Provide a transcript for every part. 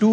2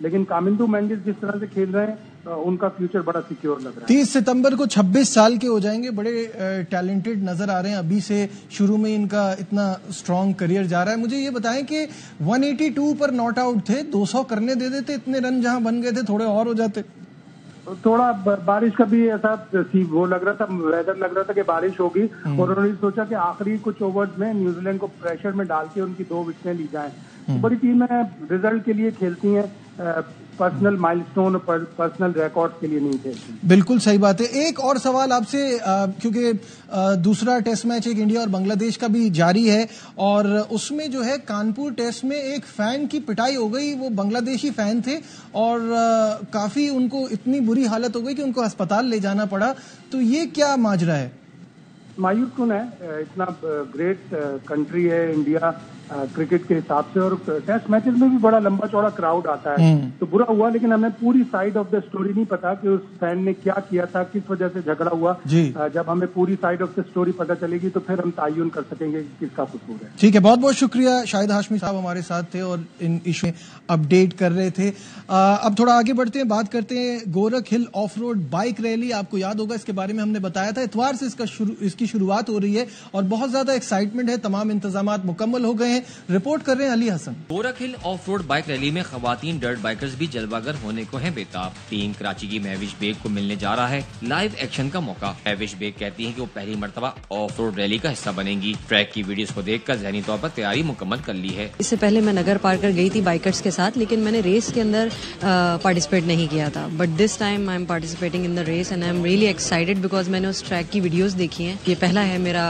لیکن کامندو مینڈس جس طرح سے کھیل رہے ہیں ان کا فیوچر بڑا سیکیور لگ رہا ہے. 30 ستمبر کو 26 سال کے ہو جائیں گے. بڑے ٹیلنٹڈ نظر آ رہے ہیں. ابھی سے شروع میں ان کا اتنا اسٹرانگ کریئر جا رہا ہے. مجھے یہ بتائیں کہ 182 پر ناٹ آؤٹ تھے, 200 کرنے دے دیتے, اتنے رن جہاں بن گئے تھے تھوڑے اور ہو جاتے. تھوڑا بارش کا بھی ایسا وہ لگ رہا تھا, ویدر لگ رہا تھا کہ بارش ہوگی, اور انہوں نے سوچا کہ آخری کچھ اوورز میں نیوزی لینڈ کو پریشر میں ڈال کے ان کی 2 وکٹیں لی جائیں. بڑی ٹیمیں ریزلٹ کے لیے کھیلتی ہیں, پرسنل مائل سٹون اور پرسنل ریکارڈ کے لیے نہیں کھیلتی. بالکل صحیح بات ہے. ایک اور سوال آپ سے, کیونکہ دوسرا ٹیسٹ میچ ایک انڈیا اور بنگلہ دیش کا بھی جاری ہے, اور اس میں جو ہے کانپور ٹیسٹ میں ایک فین کی پٹائی ہو گئی. وہ بنگلہ دیشی فین تھے اور کافی ان کو اتنی بری حالت ہو گئی کہ ان کو ہسپتال لے جانا پڑا. تو یہ کیا ماجرا ہے؟ مایوس کن ہے. اتنا گریٹ کنٹری ہے انڈیا کرکٹ کے حساب سے, اور ٹیسٹ میچز میں بھی بڑا لمبا چوڑا کراؤڈ آتا ہے, تو برا ہوا. لیکن ہمیں پوری سائڈ آف دا اسٹوری نہیں پتا کہ اس فین نے کیا کیا تھا, کس وجہ سے جھگڑا ہوا. جب ہمیں پوری سائڈ آف دا اسٹوری پتا چلے گی تو پھر ہم تعین کر سکیں گے کس کا قصور ہے. ٹھیک ہے, بہت بہت شکریہ. شاہد ہاشمی صاحب ہمارے ساتھ تھے اور ان ایشو میں اپڈیٹ کر رہے تھے. اب تھوڑا آگے بڑھتے ہیں, بات کرتے ہیں گورکھ ہل آف روڈ بائک ریلی. آپ کو یاد ہوگا اس کے بارے میں ہم نے بتایا تھا. اتوار سے اس کی شروعات ہو رہی ہے اور بہت زیادہ ایکسائٹمنٹ ہے. تمام انتظامات مکمل ہو گئے ہیں. رپورٹ کر رہے ہیں علی حسن. گورکھ ہل آف روڈ بائک ریلی میں خواتین ڈرٹ بائکرز بھی جلوہ گر ہونے کو ہیں بےتاب. ٹیم کراچی کی مہوش بیگ کو ملنے جا رہا ہے لائیو ایکشن کا موقع. مہوش بیگ کہتی ہیں کہ وہ پہلی مرتبہ آف روڈ ریلی کا حصہ بنیں گی. ٹریک کی ویڈیوز کو دیکھ کر ذہنی طور پر تیاری مکمل کر لی ہے. اس سے پہلے میں نگر پارکر گئی تھی بائکرز کے ساتھ, لیکن میں نے ریس کے اندر پارٹیسپیٹ نہیں کیا تھا. But this time I am participating in the race and I am really excited because میں نے اس ٹریک کی ویڈیوز دیکھی ہیں. یہ پہلا ہے میرا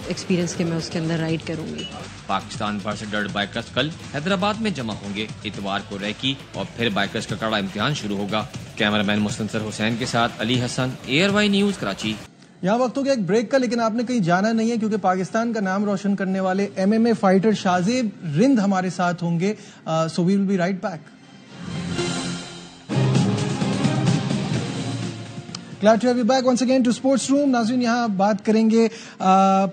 ایکسپیرینس کہ میں اس کے اندر رائڈ کروں گی. پاکستان بھر سے ڈرٹ بائکرز کل حیدرآباد میں جمع ہوں گے. اتوار کو ریکی اور پھر بائکرز کا کڑا امتحان شروع ہوگا. کیمرہ مین مستنصر حسین کے ساتھ علی حسن, ایئر وائی نیوز کراچی. یہاں وقت ہو گیا ایک بریک کا, لیکن آپ نے کہیں جانا نہیں ہے کیونکہ پاکستان کا نام روشن کرنے والے MMA فائٹر شازیب رند ہمارے ساتھ ہوں گے. So we will be right back. Glad to have you back once again to Sports Room. ناظرین, یہاں بات کریں گے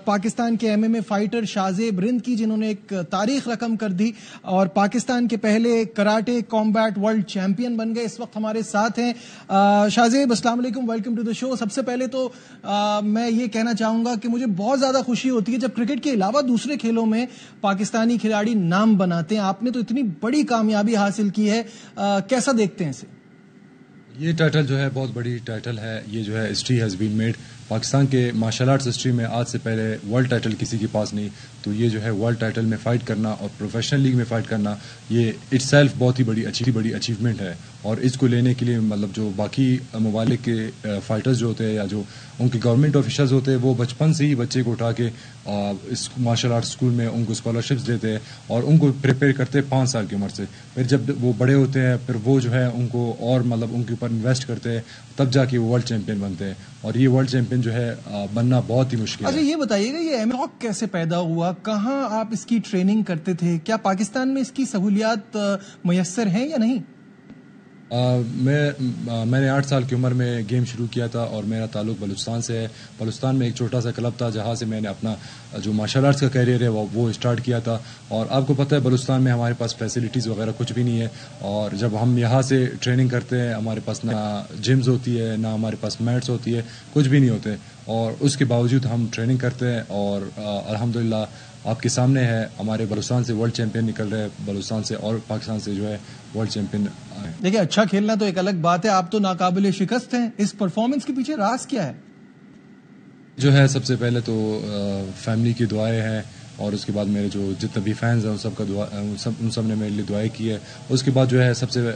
پاکستان کے MMA فائٹر شازیب رند کی, جنہوں نے ایک تاریخ رقم کر دی اور پاکستان کے پہلے کراٹے کامبیٹ ورلڈ چیمپئن بن گئے. اس وقت ہمارے ساتھ ہیں. شازیب, السلام علیکم, ویلکم ٹو دا شو. سب سے پہلے تو میں یہ کہنا چاہوں گا کہ مجھے بہت زیادہ خوشی ہوتی ہے جب کرکٹ کے علاوہ دوسرے کھیلوں میں پاکستانی کھلاڑی نام بناتے ہیں. آپ نے تو اتنی بڑی کامیابی حاصل کی ہے, کیسا دیکھتے ہیں اسے؟ یہ ٹائٹل جو ہے بہت بڑی ٹائٹل ہے. یہ جو ہے history has been made. Pakistan کے مارشل آرٹس ہسٹری میں آج سے پہلے ورلڈ ٹائٹل کسی کے پاس نہیں. تو یہ جو ہے ورلڈ ٹائٹل میں فائٹ کرنا اور پروفیشنل لیگ میں فائٹ کرنا, یہ اٹ سیلف بہت ہی بڑی اچیومنٹ ہے. اور اس کو لینے کے لیے مطلب جو باقی ممالک کے فائٹرز جو ہوتے ہیں یا جو ان کے گورنمنٹ آفیشلز ہوتے ہیں, وہ بچپن سے ہی بچے کو اٹھا کے اس مارشل آرٹس اسکول میں ان کو اسکالرشپس دیتے ہیں اور ان کو پریپیئر کرتے ہیں 5 سال کی عمر سے. پھر جب وہ بڑے ہوتے ہیں پھر وہ جو ہے ان کو اور مطلب ان کے اوپر انویسٹ کرتے ہیں, تب جا کے وہ ورلڈ چیمپئن بنتے ہیں. اور یہ ورلڈ چیمپئن جو ہے بننا بہت ہی مشکل ہے. اچھا, یہ بتائیے گا یہ شوق کیسے پیدا ہوا, کہاں آپ اس کی ٹریننگ کرتے تھے, کیا پاکستان میں اس کی سہولیات میسر ہیں یا نہیں؟ میں نے 8 سال کی عمر میں گیم شروع کیا تھا اور میرا تعلق بلوچستان سے ہے. بلوچستان میں ایک چھوٹا سا کلب تھا جہاں سے میں نے اپنا جو مارشل آرٹس کا کیریئر ہے وہ اسٹارٹ کیا تھا. اور آپ کو پتہ ہے بلوچستان میں ہمارے پاس فیسلٹیز وغیرہ کچھ بھی نہیں ہے, اور جب ہم یہاں سے ٹریننگ کرتے ہیں ہمارے پاس نہ جمز ہوتی ہے نہ ہمارے پاس میٹس ہوتی ہے, کچھ بھی نہیں ہوتے. اور اس کے باوجود ہم ٹریننگ کرتے ہیں اور الحمدللہ آپ کے سامنے ہے ہمارے بلوچستان سے ورلڈ چیمپئن نکل رہے ہیں, بلوچستان سے اور پاکستان سے جو ہے ورلڈ چیمپئن. دیکھیں, اچھا کھیلنا تو ایک الگ بات ہے, آپ تو ناقابل شکست ہیں. اس پرفارمنس کے پیچھے راز کیا ہے؟ جو ہے سب سے پہلے تو فیملی کی دعائیں ہیں, اور اس کے بعد میرے جو جتنے بھی فینز ہیں ان سب نے میرے لیے دعائیں کی ہے. اس کے بعد جو ہے سب سے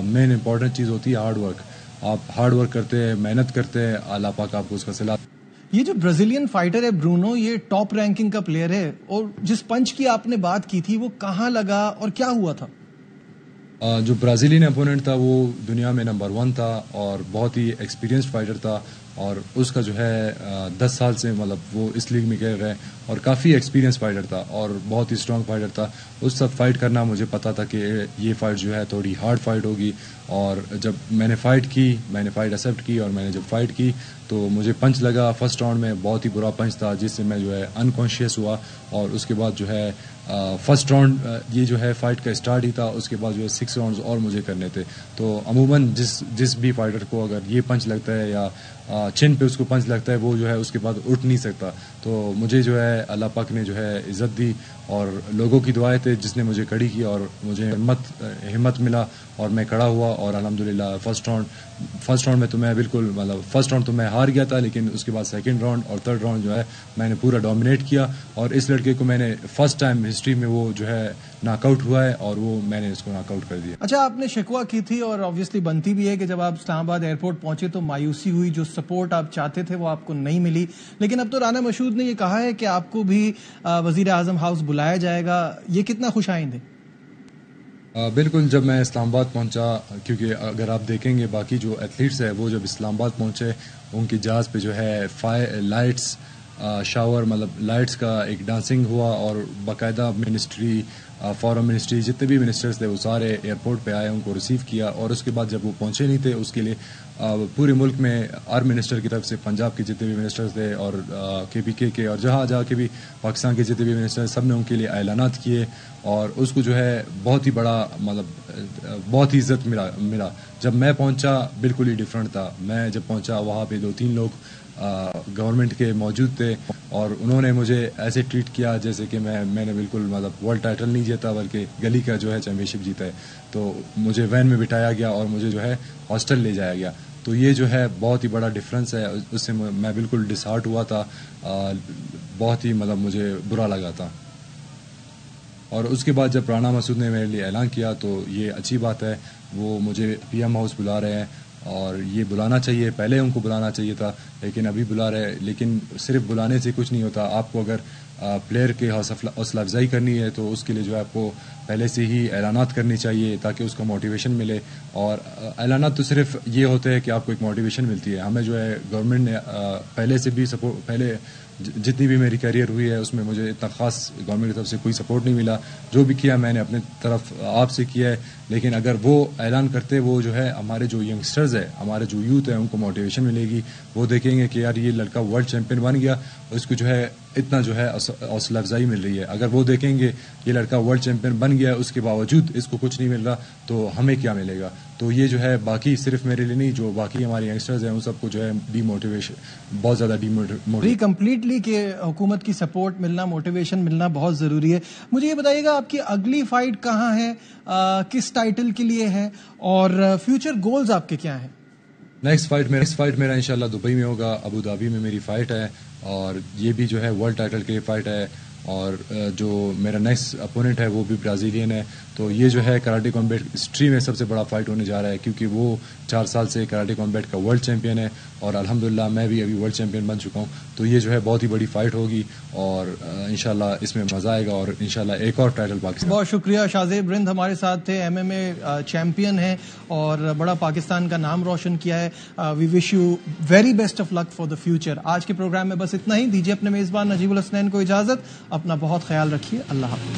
مین امپورٹنٹ چیز ہوتی ہے ہارڈ ورک. آپ ہارڈ ورک کرتے ہیں, محنت کرتے ہیں, اللہ پاک آپ کو اس کا صلہ. یہ جو برازیلین فائٹر ہے برونو, یہ ٹاپ رینکنگ کا پلیئر ہے, اور جس پنچ کی آپ نے بات کی تھی وہ کہاں لگا اور کیا ہوا تھا؟ جو برازیلین اپوننٹ تھا وہ دنیا میں نمبر 1 تھا اور بہت ہی ایکسپیرینسڈ فائٹر تھا, اور اس کا جو ہے 10 سال سے مطلب وہ اس لیگ میں کھیل رہے ہیں اور کافی ایکسپیرینس فائٹر تھا اور بہت ہی اسٹرانگ فائٹر تھا. اس سب فائٹ کرنا مجھے پتا تھا کہ یہ فائٹ جو ہے تھوڑی ہارڈ فائٹ ہوگی. اور جب میں نے فائٹ ایکسیپٹ کی اور میں نے جب فائٹ کی تو مجھے پنچ لگا فرسٹ راؤنڈ میں, بہت ہی برا پنچ تھا جس سے میں جو ہے انکانشیس ہوا, اور اس کے بعد جو ہے فرسٹ راؤنڈ یہ جو ہے فائٹ کا اسٹارٹ ہی تھا, اس کے بعد جو ہے 6 راؤنڈز اور مجھے کرنے تھے. تو عموماً جس بھی فائٹر کو اگر یہ پنچ لگتا ہے یا چن پہ اس کو پنچ لگتا ہے وہ جو ہے اس کے بعد اٹھ نہیں سکتا. تو مجھے جو ہے اللہ پاک نے جو ہے عزت دی اور لوگوں کی دعائیں تھے جس نے مجھے کڑی کی اور مجھے ہمت ملا اور میں کھڑا ہوا. اور الحمدللہ فرسٹ راؤنڈ میں تو میں بالکل مطلب فرسٹ راؤنڈ تو میں ہار گیا تھا, لیکن اس کے بعد سیکنڈ راؤنڈ اور تھرڈ راؤنڈ جو ہے میں نے پورا ڈومینیٹ کیا اور اس لڑکے کو میں نے فرسٹ ٹائم ہسٹری میں وہ جو ہے ناک آؤٹ ہوا ہے اور وہ میں نے اس کو ناک آؤٹ کر دیا. اچھا, آپ نے شکوہ کی تھی اور آبویسلی بنتی بھی ہے کہ جب آپ اسلام آباد ایئرپورٹ پہنچے تو مایوسی ہوئی, جو سپورٹ آپ چاہتے تھے وہ آپ کو نہیں ملی, لیکن اب تو رانا مشہود نے یہ کہا ہے کہ آپ کو بھی وزیر اعظم ہاؤس بلایا جائے گا, یہ کتنا خوش آئند ہے؟ بالکل, جب میں اسلام آباد پہنچا, کیونکہ اگر آپ دیکھیں گے باقی جو ایتھلیٹس ہیں وہ جب اسلام آباد پہنچے ان کی جہاز پہ جو ہے لائٹس شاور مطلب لائٹس کا ایک ڈانسنگ ہوا اور باقاعدہ منسٹری فارم منسٹری جتنے بھی منسٹرز تھے وہ سارے ایئرپورٹ پہ آئے, ان کو ریسیو کیا. اور اس کے بعد جب وہ پہنچے نہیں تھے اس کے لیے پورے ملک میں ہر منسٹر کی طرف سے پنجاب کے جتنے بھی منسٹرز تھے اور KPK کے اور جہاں کے بھی پاکستان کے جتنے بھی منسٹر سب نے ان کے لیے اعلانات کیے اور اس کو جو ہے بہت ہی بڑا مطلب بہت ہی عزت ملا. جب میں پہنچا بالکل ہی ڈفرینٹ تھا. میں جب پہنچا وہاں پہ 2-3 لوگ گورنمنٹ کے موجود تھے اور انہوں نے مجھے ایسے ٹریٹ کیا جیسے کہ میں نے بالکل مطلب ورلڈ ٹائٹل نہیں جیتا بلکہ گلی کا جو ہے چیمپئن شپ جیتا ہے. تو مجھے وین میں بٹھایا گیا اور مجھے جو ہے ہاسٹل لے جایا گیا. تو یہ جو ہے بہت ہی بڑا ڈفرینس ہے, اس سے میں بالکل ڈس ہارٹ ہوا تھا, بہت ہی مطلب مجھے برا لگا تھا. اور اس کے بعد جب رانا مسعود نے میرے لیے اعلان کیا تو یہ اچھی بات ہے, وہ مجھے PM ہاؤس بلا رہے ہیں اور یہ بلانا چاہیے, پہلے ان کو بلانا چاہیے تھا لیکن ابھی بلا رہے. لیکن صرف بلانے سے کچھ نہیں ہوتا, آپ کو اگر پلیئر کے حوصلہ افزائی کرنی ہے تو اس کے لیے جو ہے آپ کو پہلے سے ہی اعلانات کرنی چاہیے تاکہ اس کو موٹیویشن ملے. اور اعلانات تو صرف یہ ہوتے ہیں کہ آپ کو ایک موٹیویشن ملتی ہے. ہمیں جو ہے گورنمنٹ نے پہلے سے بھی پہلے جتنی بھی میری کیریئر ہوئی ہے اس میں مجھے اتنا خاص گورنمنٹ کی طرف سے کوئی سپورٹ نہیں ملا. جو بھی کیا میں نے اپنے طرف آپ سے کیا ہے, لیکن اگر وہ اعلان کرتے وہ جو ہے ہمارے جو ینگسٹرز ہیں ہمارے جو یوتھ ہیں ان کو موٹیویشن ملے گی. وہ دیکھیں گے کہ یار یہ لڑکا ورلڈ چیمپئن بن گیا, اس کو جو ہے اتنا جو ہے حوصلہ افزائی مل رہی ہے. اگر وہ دیکھیں گے یہ لڑکا ورلڈ چیمپئن بن گیا اس کے باوجود اس کو کچھ نہیں مل رہا تو ہمیں کیا ملے گا. تو یہ جو ہے باقی صرف میرے لیے نہیں, جو باقی ہمارے ینگسٹرز ہیں ان سب کو جو ہے ڈی موٹیویشن بہت زیادہ کمپلیٹلی کہ حکومت کی سپورٹ ملنا, موٹیویشن ملنا بہت ضروری ہے. مجھے یہ بتائیے گا آپ کی اگلی فائٹ کہاں ہے, کس ٹائٹل کے لیے ہے اور فیوچر گولز آپ کے کیا ہیں؟ نیکسٹ فائٹ میرا انشاءاللہ دبئی میں ہوگا, ابو ظہبی میں میری فائٹ ہے اور یہ بھی جو ہے ورلڈ ٹائٹل کے لیے فائٹ ہے. اور جو میرا نیکسٹ اپوننٹ ہے وہ بھی برازیلین ہے. تو یہ جو ہے کراٹے کامبیٹ ہسٹری میں سب سے بڑا فائٹ ہونے جا رہا ہے کیونکہ وہ 4 سال سے کراٹے کامبیٹ کا ورلڈ چیمپئن ہے اور الحمدللہ میں بھی ابھی ورلڈ چیمپئن بن چکا ہوں. تو یہ جو ہے بہت ہی بڑی فائٹ ہوگی اور انشاءاللہ اس میں مزہ آئے گا اور انشاءاللہ ایک اور ٹائٹل پاکستان. بہت شکریہ. شاہزیب رند ہمارے ساتھ تھے, MMA چیمپئن ہیں اور بڑا پاکستان کا نام روشن کیا ہے. We wish you very best of luck for the future. آج کے پروگرام میں بس اتنا ہی. دیجیے اپنے میزبان نجیب الحسنین کو اجازت. اپنا بہت خیال رکھیے. اللہ حافظ.